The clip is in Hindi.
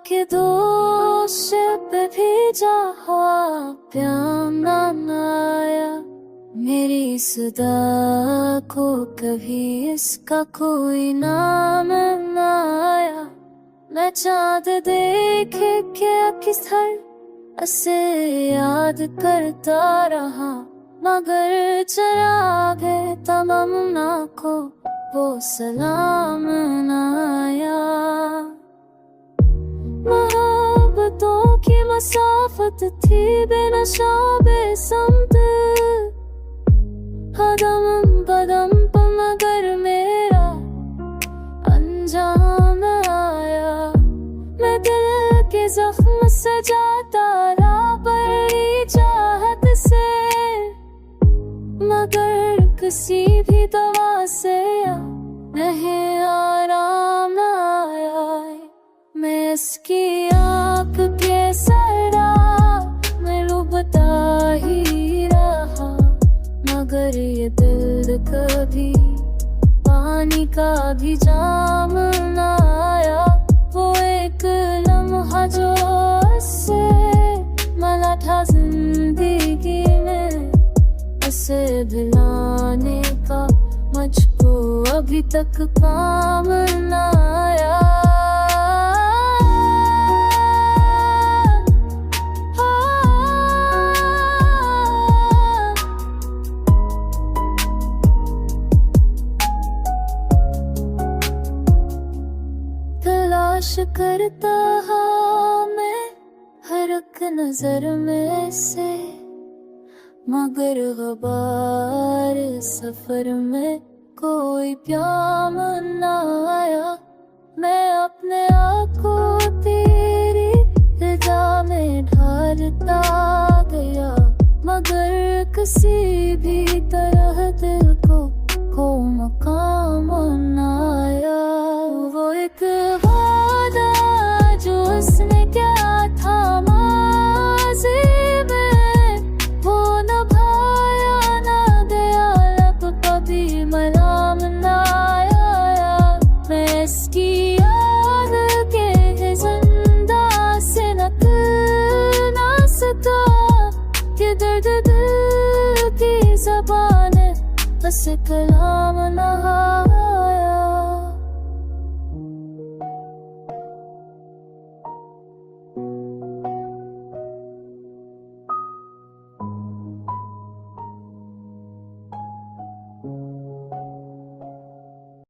के दोष पे भी जहा प्यार न आया। मेरी सदा को कभी इसका कोई नाम न आया। मैं चाँद देखे क्या किस हर ऐसे याद करता रहा, मगर चरागे तमन्ना को वो सलाम न आया। मोहब्बतों की मसाफत थी बेनशा बेसमत, कदम कदम पर मगर मेरा अंजाम आया। मैं दिल के जख्म से जाता रहा बड़ी चाहत से, मगर किसी भी दवा से नहीं आराम आया। मैं इसकी आँख के सरा में डूबता ही रहा, मगर ये दिल कभी पानी का भी जाम न आया। वो एक लम्हा जो उससे मला था जिंदगी में, उसे भुलाने का मुझको अभी तक काम न आया। तलाश करता हाँ मैं हर एक नजर में से, मगर गबार सफर में कोई प्याम न आया। मैं अपने आप को तेरी रजा में ढालता गया, मगर किसी भी तरह दिल को मकाम न आया। वो एक वादा जो उसने क्या था माज़ी में, वो निभाया न गया, लब कभी मलाम न आया। मैं इसकी याद के जिंदा से निकल न सका, कि दर्द दिल की ज़बान बस कलाम न आया।